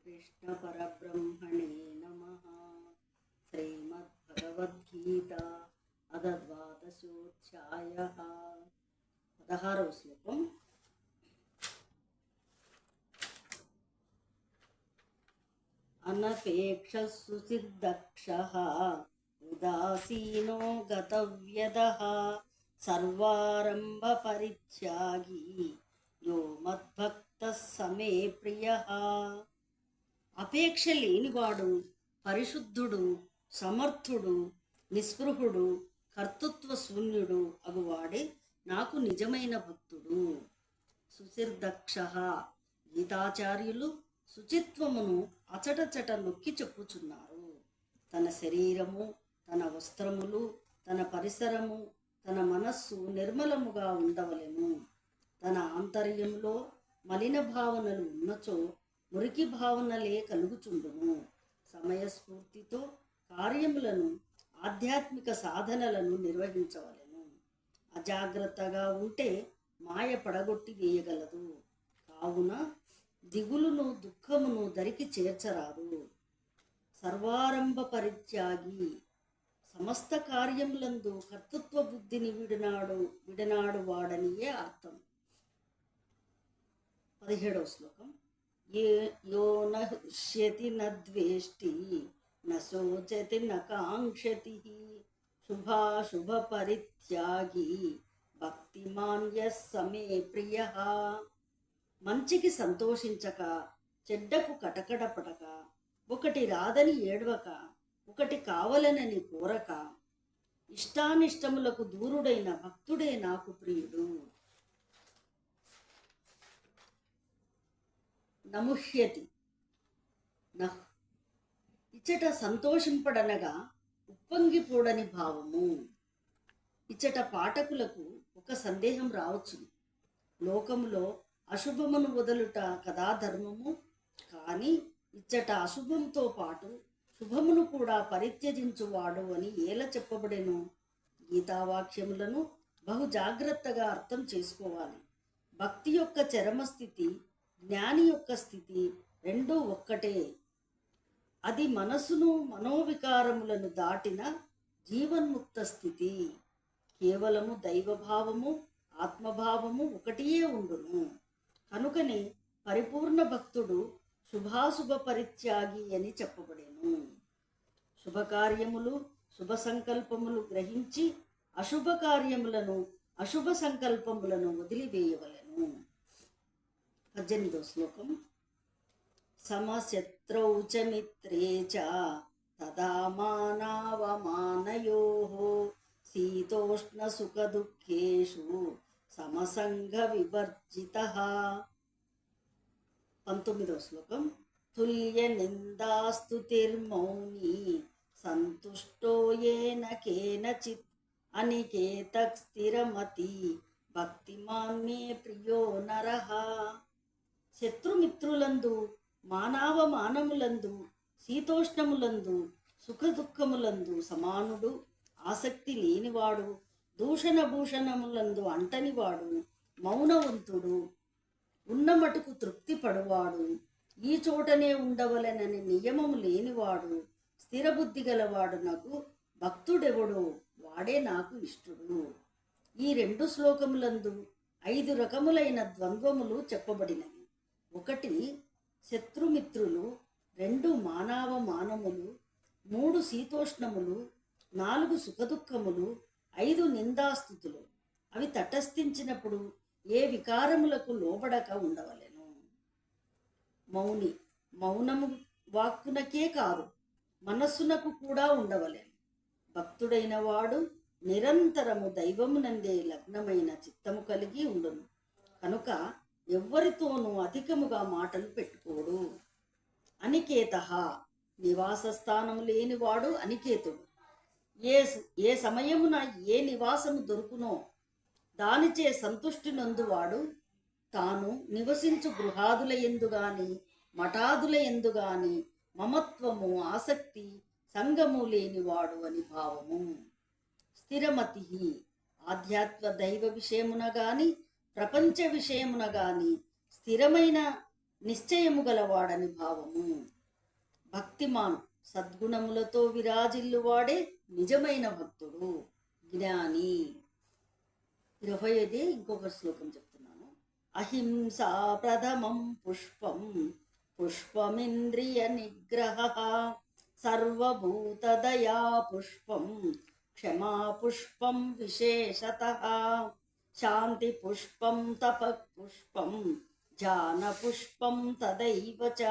कृष्ण परब्रह्मणे नमः। श्रीमद्भगवद्गीता अद्वादशोऽध्यायः। 16వ శ్లోకం. అనపేక్షసుచిర్దక్షః ఉదాసీనో గతవ్యదః సర్వారంభ పరిత్యాగి యో మద్భక్తః సమే ప్రియః. అపేక్ష లేనివాడు, పరిశుద్ధుడు, సమర్థుడు, నిస్పృహుడు, కర్తృత్వ శూన్యుడు అగువాడే నాకు నిజమైన భక్తుడు. సుచిర్దక్షః. గీతాచార్యులు శుచిత్వమును అచటచట నొక్కి చెప్పుచున్నారు. తన శరీరము, తన వస్త్రములు, తన పరిసరము, తన మనస్సు నిర్మలముగా ఉండవలెను. తన ఆంతర్యంలో మలిన భావనలు ఉన్నచో మురికి భావనలే కలుగుచుండును. సమయస్ఫూర్తితో కార్యములను, ఆధ్యాత్మిక సాధనలను నిర్వహించవలెను. అజాగ్రత్తగా ఉంటే మాయ పడగొట్టి వేయగలదు. కావున దిగులును, దుఃఖమును దరికి చేర్చరాదు. సర్వారంభ పరిత్యాగి. సమస్త కార్యములందు కర్తృత్వ బుద్ధిని విడనాడు వాడనియే అర్థం. 17వ శ్లోకం. యో నహృష్యతి నద్వేష్టి నశోచతి నకాంక్షతి శుభాశుభ పరిత్యాగి భక్తిమాన్ యః సమే ప్రియః. మంచికి సంతోషించక, చెడ్డకు కటకడపడక, ఒకటి రాదని ఏడవక, ఒకటి కావలనని కోరక, ఇష్టానిష్టములకు దూరుడైన భక్తుడే నాకు ప్రియుడు. నముహ్యతి. ఇచ్చట సంతోషింపడనగా ఉప్పొంగిపోడని భావము. ఇచ్చట పాఠకులకు ఒక సందేహం రావచ్చు. లోకములో అశుభమును వదులుట కదా ధర్మము. కానీ ఇచ్చట అశుభంతో పాటు శుభమును కూడా పరిత్యజించువాడు అని ఎలా చెప్పబడెను? గీతావాక్యములను బహు జాగ్రత్తగా అర్థం చేసుకోవాలి. భక్తి యొక్క చరమస్థితి, జ్ఞాని యొక్క స్థితి రెండూ ఒక్కటే. అది మనసును, మనోవికారములను దాటిన జీవన్ముక్త స్థితి. కేవలము దైవభావము, ఆత్మభావము ఒకటియే ఉండును. కనుకనే పరిపూర్ణ భక్తుడు శుభాశుభ పరిత్యాగి అని చెప్పబడేను. శుభకార్యములు, శుభ సంకల్పములు గ్రహించి అశుభ కార్యములను, అశుభ సంకల్పములను వదిలివేయవలెను. 18వ శ్లోకం. సమశత్రౌ చ మిత్రే చ తదా మానావమానయోః శీతోష్ణ సుఖ దుఃఖేషు సమసంగ వివర్జితః. 19వ శ్లోకం. తుల్య నిందాస్తుతిర్మౌని సంతుష్టోయేన కేనచిత్ అనికేతః స్థిరమతి భక్తిమాన్ మే ప్రియో నరః. శత్రుమిత్రులందు, మానవమానములందు, శీతోష్ణములందు, సుఖదుఖములందు సమానుడు, ఆసక్తి లేనివాడు, దూషణ భూషణములందు అంటనివాడు, మౌనవంతుడు, ఉన్నమటుకు తృప్తి పడువాడు, ఈ చోటనే ఉండవలెనని నియమము లేనివాడు, స్థిరబుద్ధి గలవాడు నాకు భక్తుడెవడో వాడే నాకు ఇష్టుడు. ఈ 2 శ్లోకములందు 5 రకములైన ద్వంద్వములు చెప్పబడినవి. 1 శత్రుమిత్రులు, 2 మానవమానములు, 3 శీతోష్ణములు, 4 సుఖదుఖములు, 5 నిందాస్తుతులు. అవి తటస్థించినప్పుడు ఏ వికారములకు లోబడక ఉండవలెను. మౌని. మౌనము వాక్కునకే కాదు, మనస్సునకు కూడా ఉండవలెను. భక్తుడైన వాడు నిరంతరము దైవమునందే లగ్నమైన చిత్తము కలిగి ఉండును. కనుక ఎవ్వరితోనూ అధికముగా మాటలు పెట్టుకోడు. అనికేతః. నివాస స్థానము లేనివాడు అనికేతుడు. ఏ సమయమున ఏ నివాసము దొరుకునో దానిచే సంతుష్టి నందువాడు తాను నివసించు గృహాదుల యందుగాని, మఠాదుల యందుగాని మమత్వము, ఆసక్తి, సంగము లేనివాడు అని భావము. స్థిరమతి. ఆధ్యాత్మ దైవ విషయమున గాని, ప్రపంచ విషయమున గాని స్థిరమైన నిశ్చయము గలవాడని భావము. భక్తిమాన్ సద్గుణములతో విరాజిల్లువాడే నిజమైన భక్తుడు, జ్ఞాని. 25 ఇంకొక శ్లోకం చెప్తున్నాను. అహింసా ప్రథమం పుష్పం పుష్పమింద్రియ నిగ్రహ సర్వభూతదయా పుష్పం క్షమా పుష్పం విశేషతః శాంతి పుష్పం తప పుష్పం ధ్యాన పుష్పం తదైవ చ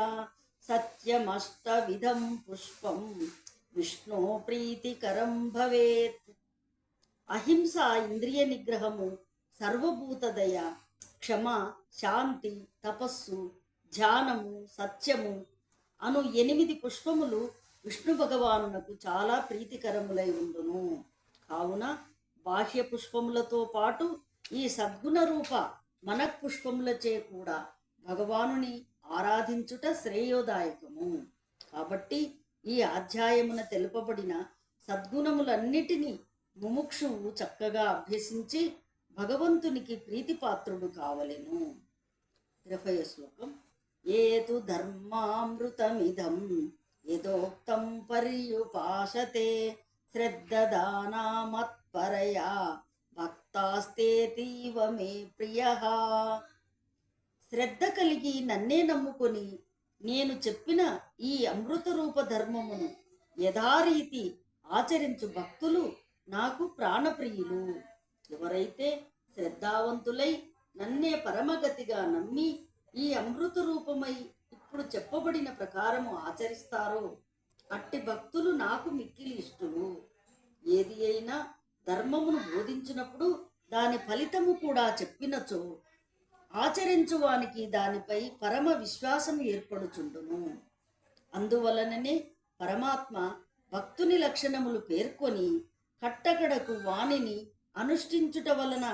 సత్యమష్టవిధం పుష్పం విష్ణో ప్రీతికరం భవేత్. అహింస, ఇంద్రియ నిగ్రహము, సర్వభూతదయ, క్షమ, శాంతి, తపస్సు, ధ్యానము, సత్యము అను 8 పుష్పములు విష్ణు భగవానునకు చాలా ప్రీతికరములై ఉండును. కావున బాహ్య పుష్పములతో పాటు ఈ సద్గుణ రూప మనఃపుష్పములచే కూడా భగవానుని ఆరాధించుట శ్రేయోదాయకము. కాబట్టి ఈ అధ్యాయమున తెలుపబడిన సద్గుణములన్నిటినీ ముముక్షువు చక్కగా అభ్యసించి భగవంతునికి ప్రీతిపాత్రుడు కావలెను. 20వ శ్లోకం. ఏతు ధర్మామృతమిదం యదోక్తం పర్యుపాసతే శ్రద్ధదానామత్పరయా భక్తాస్తేతీవ మే ప్రియః. శ్రద్ధ కలిగి నన్నే నమ్ముకొని నేను చెప్పిన ఈ అమృత రూప ధర్మమును యథారీతి ఆచరించు భక్తులు నాకు ప్రాణప్రియులు. ఎవరైతే శ్రద్ధావంతులై నన్నే పరమగతిగా నమ్మి ఈ అమృత రూపమై ఇప్పుడు చెప్పబడిన ప్రకారము ఆచరిస్తారో అట్టి భక్తులు నాకు మిక్కిలి ఇష్టలు. ఏది అయినా ధర్మమును బోధించినప్పుడు దాని ఫలితము కూడా చెప్పినచో ఆచరించువానికి దానిపై పరమ విశ్వాసం ఏర్పడుచుండును. అందువలననే పరమాత్మ భక్తుని లక్షణములు పేర్కొని కట్టకడకు వానిని అనుష్ఠించుట వలన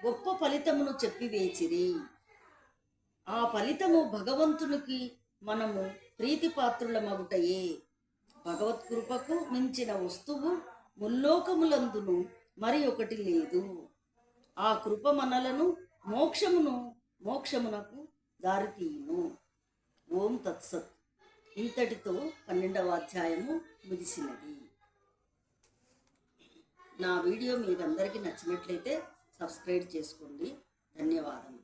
గొప్ప ఫలితమును చెప్పివేచిరి. ఆ ఫలితము భగవంతునికి మనము ప్రీతిపాత్రులమగుటయే. భగవత్కృపకు మించిన వస్తువు ముల్లోకములందును మరి ఒకటి లేదు. ఆ కృప మనలను మోక్షమునకు దారితీయును. ఓం తత్సత్. ఇంతటితో 12వ అధ్యాయము ముగిసినది. నా వీడియో మీరందరికీ నచ్చినట్లయితే సబ్స్క్రైబ్ చేసుకోండి. ధన్యవాదములు.